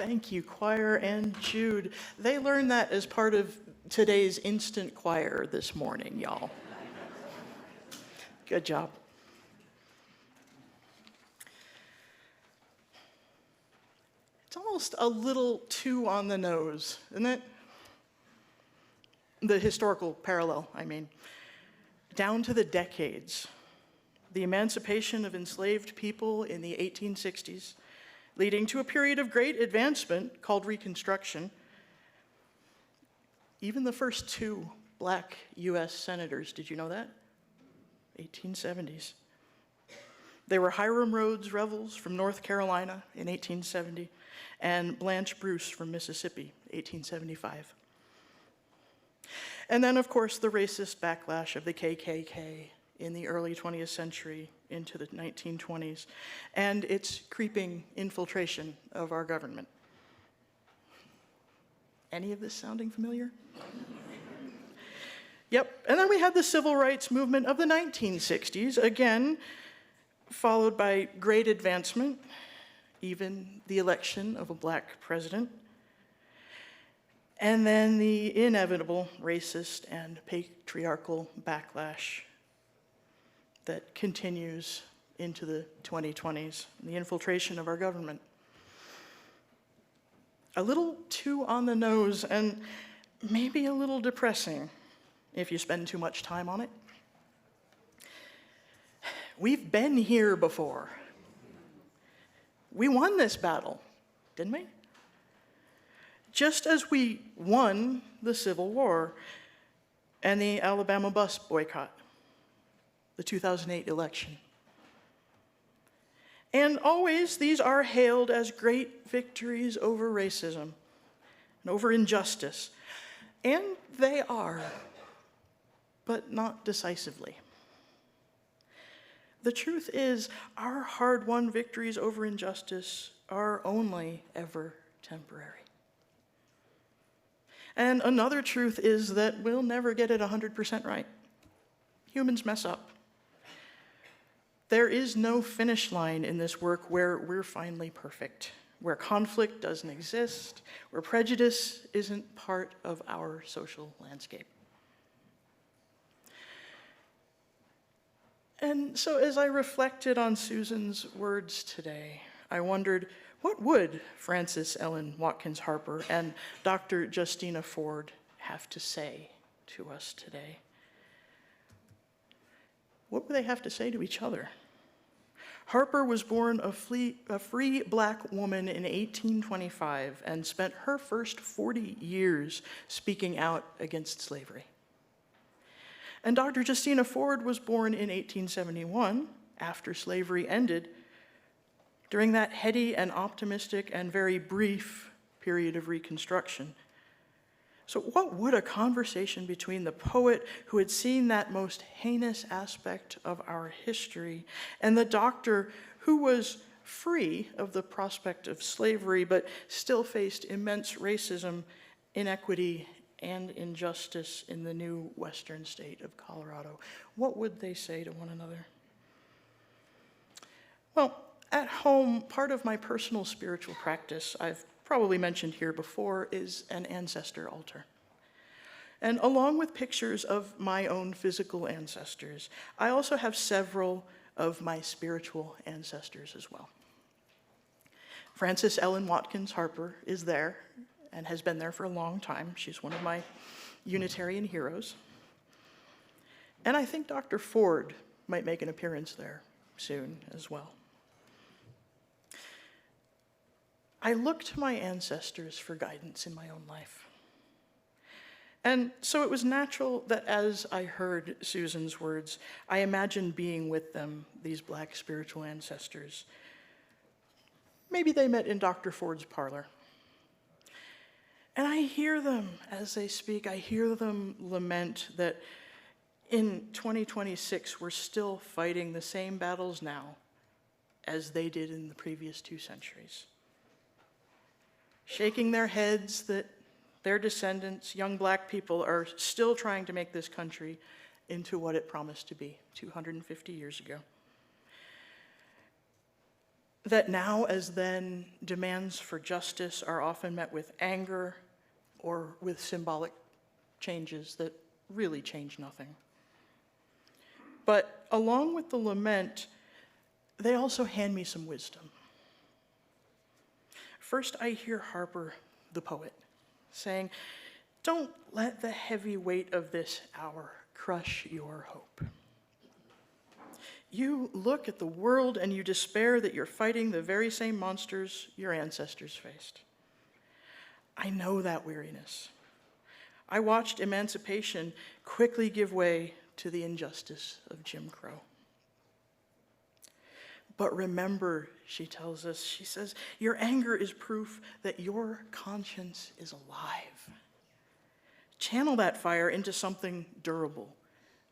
Thank you, choir and Jude. They learned that as part of today's instant choir this morning, y'all. Good job. It's almost a little too on the nose, isn't it? The historical parallel, I mean. Down to the decades, the emancipation of enslaved people in the 1860s, leading to a period of great advancement called Reconstruction. Even the first two black US senators, did you know that? 1870s. They were Hiram Rhodes Revels from North Carolina in 1870 and Blanche Bruce from Mississippi, 1875. And then, of course, the racist backlash of the KKK in the early 20th century into the 1920s, and its creeping infiltration of our government. Any of this sounding familiar? Yep, and then we had the civil rights movement of the 1960s, again, followed by great advancement, even the election of a black president, and then the inevitable racist and patriarchal backlash that continues into the 2020s, the infiltration of our government. A little too on the nose and maybe a little depressing if you spend too much time on it. We've been here before. We won this battle, didn't we? Just as we won the Civil War and the Alabama bus boycott, the 2008 election. And always these are hailed as great victories over racism and over injustice. And they are, but not decisively. The truth is, our hard-won victories over injustice are only ever temporary. And another truth is that we'll never get it 100% right. Humans mess up. There is no finish line in this work where we're finally perfect, where conflict doesn't exist, where prejudice isn't part of our social landscape. And so as I reflected on Susan's words today, I wondered, what would Frances Ellen Watkins Harper and Dr. Justina Ford have to say to us today? What would they have to say to each other? Harper was born a free black woman in 1825 and spent her first 40 years speaking out against slavery. And Dr. Justina Ford was born in 1871, after slavery ended, during that heady and optimistic and very brief period of Reconstruction. So what would a conversation between the poet who had seen that most heinous aspect of our history and the doctor who was free of the prospect of slavery but still faced immense racism, inequity, and injustice in the new western state of Colorado, what would they say to one another? Well, at home, part of my personal spiritual practice, I've probably mentioned here before, is an ancestor altar. And along with pictures of my own physical ancestors, I also have several of my spiritual ancestors as well. Frances Ellen Watkins Harper is there and has been there for a long time. She's one of my Unitarian heroes. And I think Dr. Ford might make an appearance there soon as well. I look to my ancestors for guidance in my own life. And so it was natural that as I heard Susan's words, I imagined being with them, these black spiritual ancestors. Maybe they met in Dr. Ford's parlor. And I hear them as they speak, I hear them lament that in 2026, we're still fighting the same battles now as they did in the previous 2 centuries. Shaking their heads that their descendants, young black people, are still trying to make this country into what it promised to be 250 years ago. that now as then demands for justice are often met with anger or with symbolic changes that really change nothing. But along with the lament, they also hand me some wisdom. First, I hear Harper, the poet, saying, "Don't let the heavy weight of this hour crush your hope. You look at the world and you despair that you're fighting the very same monsters your ancestors faced. I know that weariness. I watched emancipation quickly give way to the injustice of Jim Crow. But remember," she tells us, she says, "your anger is proof that your conscience is alive. Channel that fire into something durable,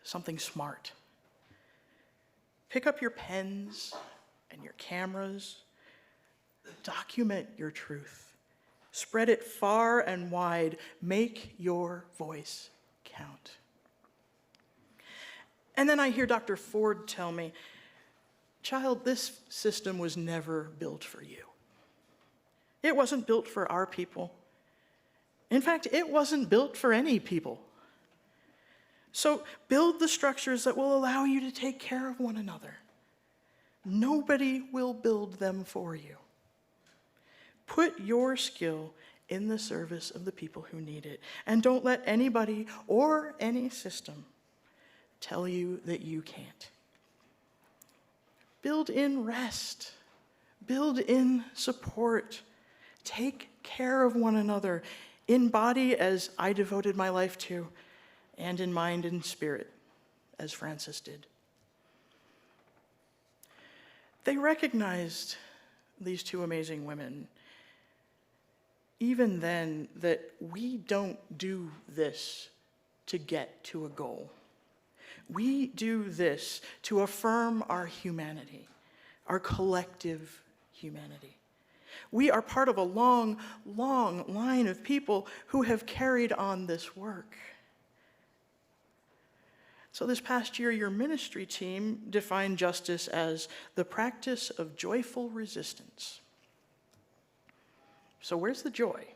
something smart. Pick up your pens and your cameras. Document your truth. Spread it far and wide. Make your voice count." And then I hear Dr. Ford tell me, "Child, this system was never built for you. It wasn't built for our people. In fact, it wasn't built for any people. So build the structures that will allow you to take care of one another. Nobody will build them for you. Put your skill in the service of the people who need it, and don't let anybody or any system tell you that you can't. Build in rest. Build in support. Take care of one another in body, as I devoted my life to, and in mind and spirit, as Francis did." They recognized, these two amazing women, even then, that we don't do this to get to a goal. We do this to affirm our humanity, our collective humanity. We are part of a long, long line of people who have carried on this work. So this past year, your ministry team defined justice as the practice of joyful resistance. So where's the joy?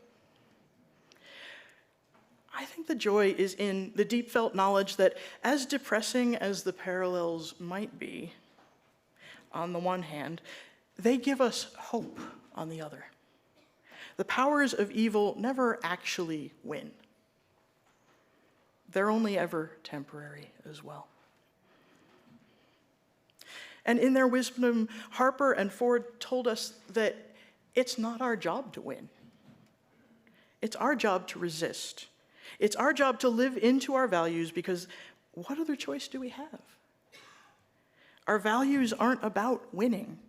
I think the joy is in the deep felt knowledge that, as depressing as the parallels might be, on the one hand, they give us hope on the other. The powers of evil never actually win. They're only ever temporary as well. And in their wisdom, Harper and Ford told us that it's not our job to win. It's our job to resist. It's our job to live into our values, because what other choice do we have? Our values aren't about winning.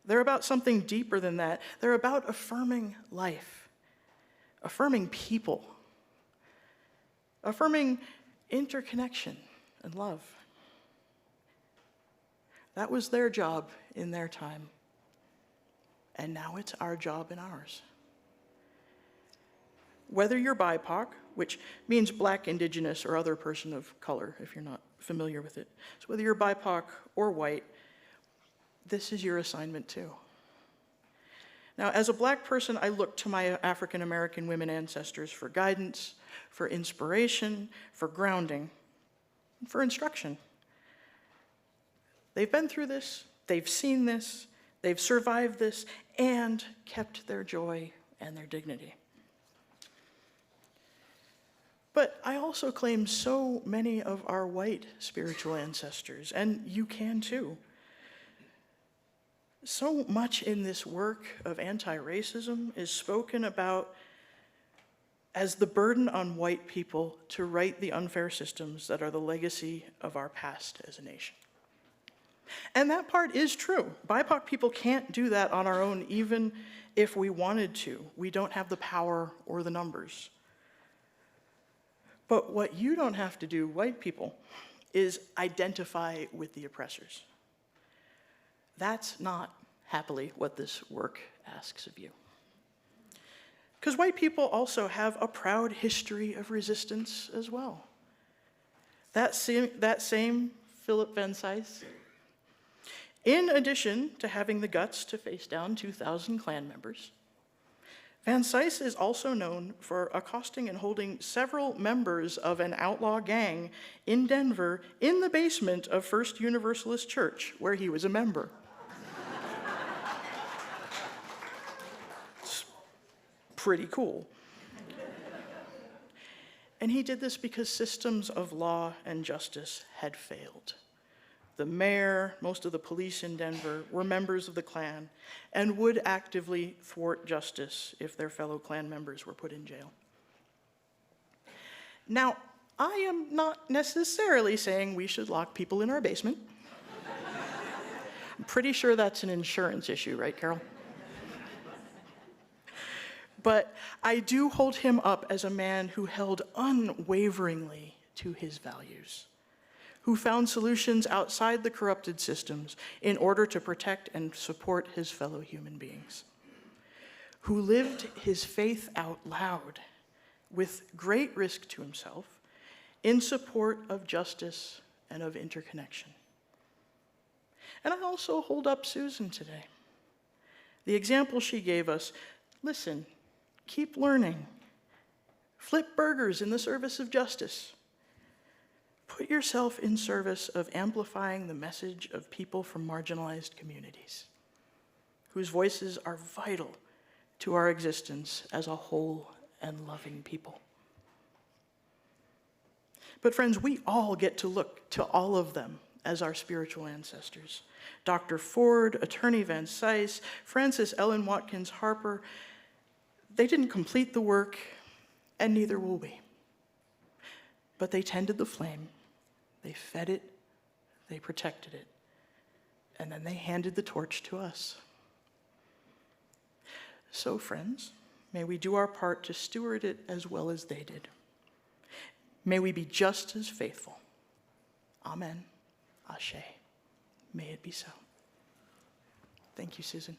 They're about something deeper than that. They're about affirming life, affirming people, affirming interconnection and love. That was their job in their time, and now it's our job in ours. Whether you're BIPOC, which means Black, Indigenous, or other person of color, if you're not familiar with it. So whether you're BIPOC or white, this is your assignment too. Now, as a Black person, I look to my African American women ancestors for guidance, for inspiration, for grounding, and for instruction. They've been through this, they've seen this, they've survived this, and kept their joy and their dignity. But I also claim so many of our white spiritual ancestors, and you can too. So much in this work of anti-racism is spoken about as the burden on white people to right the unfair systems that are the legacy of our past as a nation. And that part is true. BIPOC people can't do that on our own, even if we wanted to. We don't have the power or the numbers. But what you don't have to do, white people, is identify with the oppressors. That's not, happily, what this work asks of you. Because white people also have a proud history of resistance as well. That same Philip Van Cise, In addition to having the guts to face down 2,000 Klan members, Van Cise is also known for accosting and holding several members of an outlaw gang in Denver in the basement of First Universalist Church, where he was a member. It's pretty cool. And he did this because systems of law and justice had failed. The mayor, most of the police in Denver were members of the Klan and would actively thwart justice if their fellow Klan members were put in jail. Now, I am not necessarily saying we should lock people in our basement. I'm pretty sure that's an insurance issue, right, Carol? But I do hold him up as a man who held unwaveringly to his values, who found solutions outside the corrupted systems in order to protect and support his fellow human beings, who lived his faith out loud with great risk to himself in support of justice and of interconnection. And I also hold up Susan today. The example she gave us: listen, keep learning, flip burgers in the service of justice. Put yourself in service of amplifying the message of people from marginalized communities, whose voices are vital to our existence as a whole and loving people. But friends, we all get to look to all of them as our spiritual ancestors. Dr. Ford, Attorney Van Cise, Frances Ellen Watkins Harper, they didn't complete the work, and neither will we. But they tended the flame. They fed it, they protected it, and then they handed the torch to us. So, friends, may we do our part to steward it as well as they did. May we be just as faithful. Amen. Ashe. May it be so. Thank you, Susan.